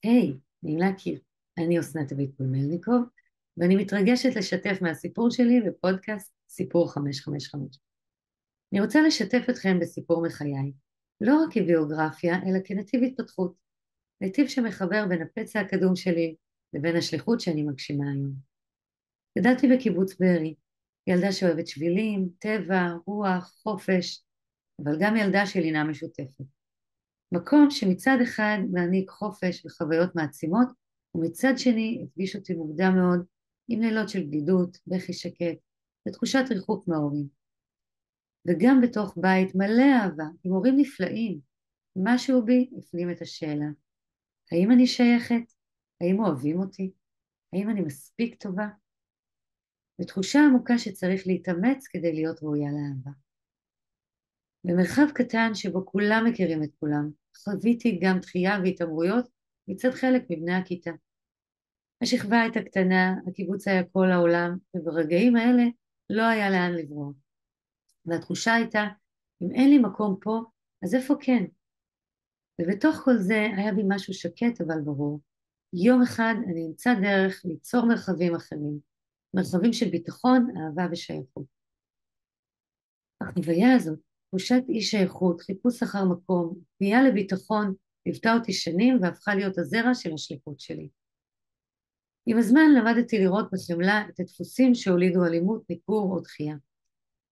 היי, נעים להכיר. אני אסנת אביטבול מלניקוב, ואני מתרגשת לשתף מהסיפור שלי בפודקאסט סיפור 555. אני רוצה לשתף אתכם בסיפור מחיי, לא רק כביוגרפיה, אלא כנתיב התפתחות, נתיב שמחבר בין הפצע הקדום שלי לבין השליחות שאני מגשימה היום. גדלתי בקיבוץ בארי, ילדה שאוהבת שבילים, טבע, רוח, חופש, אבל גם ילדה של לינה משותפת. מקום שמצד אחד מעניק חופש וחוויות מעצימות, ומצד שני הפגיש אותי מוקדם מאוד עם לילות של בדידות, בכי שקט ותחושת ריחוק מההורים. וגם בתוך בית מלא אהבה, עם הורים נפלאים, משהו בי הפנים את השאלה, האם אני שייכת? האם אוהבים אותי? האם אני מספיק טובה? ותחושה עמוקה שצריך להתאמץ כדי להיות ראויה לאהבה. במרחב קטן שבו כולם מכירים את כולם, חוויתי גם דחייה והתעמרויות מצד חלק מבני הכיתה. השכבה הייתה קטנה, הקיבוץ היה כל העולם, וברגעים האלה לא היה לאן לברוח. והתחושה הייתה, אם אין לי מקום פה, אז איפה כן? ובתוך כל זה היה בי משהו שקט אבל ברור. יום אחד אני אמצא דרך ליצור מרחבים אחרים, מרחבים של ביטחון, אהבה ושייכות. החוויה הזאת, תחושת אי שייכות, חיפוש אחר מקום, פנייה לביטחון, ליוותה אותי שנים והפכה להיות הזרע של השליחות שלי. עם הזמן למדתי לראות בחמלה את הדפוסים שהולידו אלימות, ניכור או דחייה.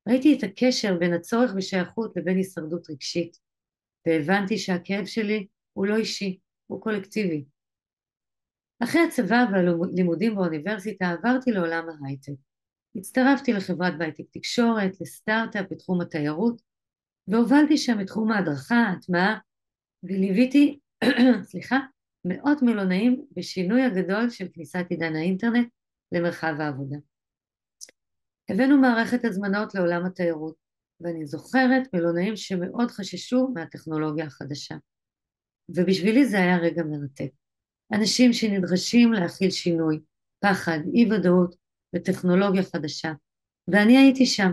ראיתי את הקשר בין הצורך בשייכות לבין הישרדות רגשית, והבנתי שהכאב שלי הוא לא אישי, הוא קולקטיבי. אחרי הצבא והלימודים באוניברסיטה עברתי לעולם ההייטק. הצטרפתי לחברת בהייטק תקשורת, לסטארט-אפ בתחום התיירות, והובלתי שם את תחום ההדרכה, ההטמעה, וליוויתי, סליחה, מאות מלונאים בשינוי הגדול של כניסת עידן האינטרנט למרחב העבודה. הבאנו מערכת הזמנות לעולם התיירות, ואני זוכרת מלונאים שמאוד חששו מהטכנולוגיה החדשה. ובשבילי זה היה רגע מרתק. אנשים שנדרשים להכיל שינוי, פחד, אי ודאות וטכנולוגיה חדשה. ואני הייתי שם,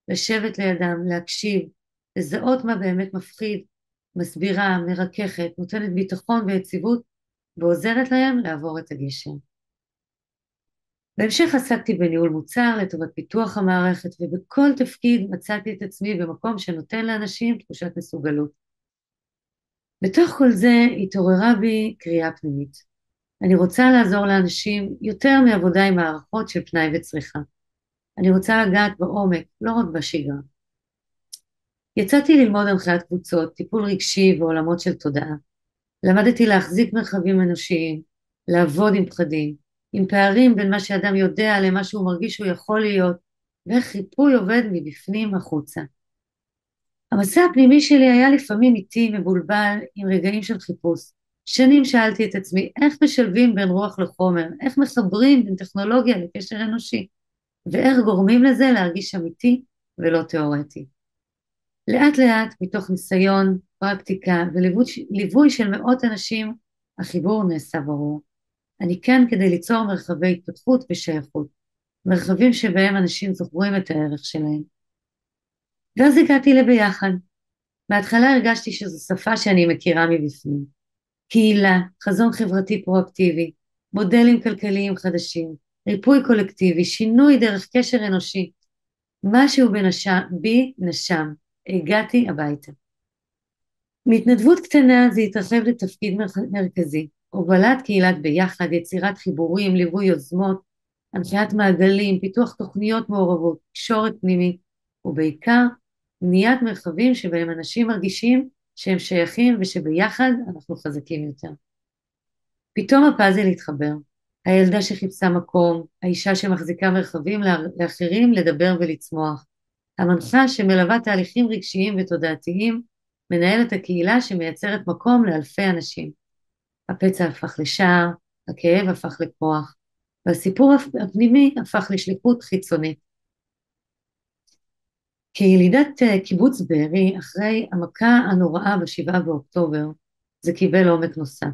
לשבת לידם, להקשיב, לזהות מה באמת מפחיד, מסבירה, מרככת, נותנת ביטחון ויציבות, ועוזרת להם לעבור את הגשר. בהמשך עסקתי בניהול מוצר לטובת פיתוח המערכת, ובכל תפקיד מצאתי את עצמי במקום שנותן לאנשים תחושת מסוגלות. בתוך כל זה התעוררה בי קריאה פנימית. אני רוצה לעזור לאנשים יותר מעבודה עם מערכות של פנאי וצריכה. אני רוצה לגעת בעומק, לא רק בשגרה. יצאתי ללמוד הנחיית קבוצות, טיפול רגשי ועולמות של תודעה. למדתי להחזיק מרחבים אנושיים, לעבוד עם פחדים, עם פערים בין מה שאדם יודע למה שהוא מרגיש שהוא יכול להיות, ואיך חיפוי עובד מבפנים החוצה. המסע הפנימי שלי היה לפעמים איטי, מבולבל, עם רגעים של חיפוש. שנים שאלתי את עצמי, איך משלבים בין רוח לחומר, איך מחברים בין טכנולוגיה לקשר אנושי, ואיך גורמים לזה להרגיש אמיתי ולא תיאורטי. לאט לאט, מתוך ניסיון, פרקטיקה וליווי של מאות אנשים, החיבור נעשה ברור. אני כאן כדי ליצור מרחבי התפתחות ושייכות, מרחבים שבהם אנשים זוכרים את הערך שלהם. ואז הגעתי לביחד. בהתחלה הרגשתי שזו שפה שאני מכירה מבפנים. קהילה, חזון חברתי פרואקטיבי, מודלים כלכליים חדשים, ריפוי קולקטיבי, שינוי דרך קשר אנושי. משהו בי נשם. הגעתי הביתה. מהתנדבות קטנה זה התרחב לתפקיד מרכזי, הובלת קהילת ביחד, יצירת חיבורים, ליווי יוזמות, הנחיית מעגלים, פיתוח תוכניות מעורבות, תקשורת פנימית, ובעיקר בניית מרחבים שבהם אנשים מרגישים שהם שייכים ושביחד אנחנו חזקים יותר. פתאום הפאזל התחבר, הילדה שחיפשה מקום, האישה שמחזיקה מרחבים לאחרים לדבר ולצמוח, המנחה שמלווה תהליכים רגשיים ותודעתיים, מנהלת הקהילה שמייצרת מקום לאלפי אנשים. הפצע הפך לשער, הכאב הפך לכוח, והסיפור הפנימי הפך לשליחות חיצונית. כילידת קיבוץ בארי, אחרי המכה הנוראה ב7 באוקטובר, זה קיבל עומק נוסף.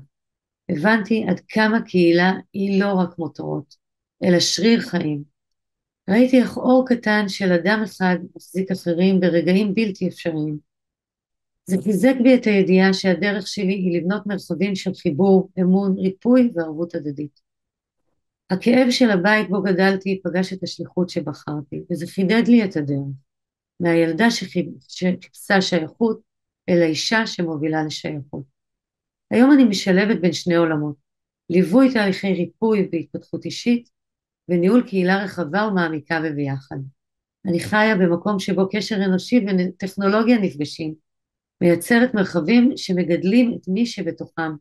הבנתי עד כמה קהילה היא לא רק מותרות, אלא שריר חיים. ראיתי איך אור קטן של אדם אחד מחזיק אחרים ברגעים בלתי אפשריים. זה חיזק בי את הידיעה שהדרך שלי היא לבנות מרחבים של חיבור, אמון, ריפוי וערבות הדדית. הכאב של הבית בו גדלתי פגש את השליחות שבחרתי, וזה חידד לי את הדרך, מהילדה שחיפשה שייכות אל האישה שמובילה לשייכות. היום אני משלבת בין שני עולמות, ליווי תהליכי ריפוי והתפתחות אישית, וניהול קהילה רחבה ומעמיקה וביחד. אני חיה במקום שבו קשר אנושי וטכנולוגיה נפגשים, מייצרת מרחבים שמגדלים את מי שבתוכם,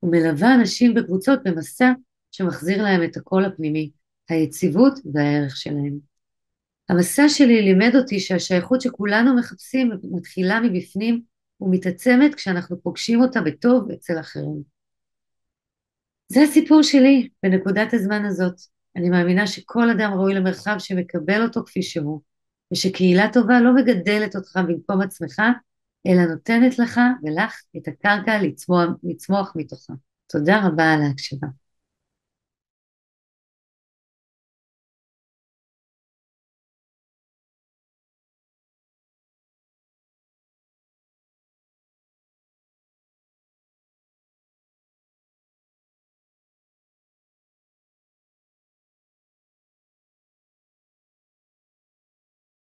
ומלווה אנשים בקבוצות במסע שמחזיר להם את הקול הפנימי, היציבות והערך שלהם. המסע שלי לימד אותי שהשייכות שכולנו מחפשים מתחילה מבפנים ומתעצמת כשאנחנו פוגשים אותה בטוב אצל אחרים. זה הסיפור שלי בנקודת הזמן הזאת. אני מאמינה שכל אדם ראוי למרחב שמקבל אותו כפי שהוא, ושקהילה טובה לא מגדלת אותך במקום עצמך, אלא נותנת לך ולך את הקרקע לצמוח מתוכה. תודה רבה על ההקשבה.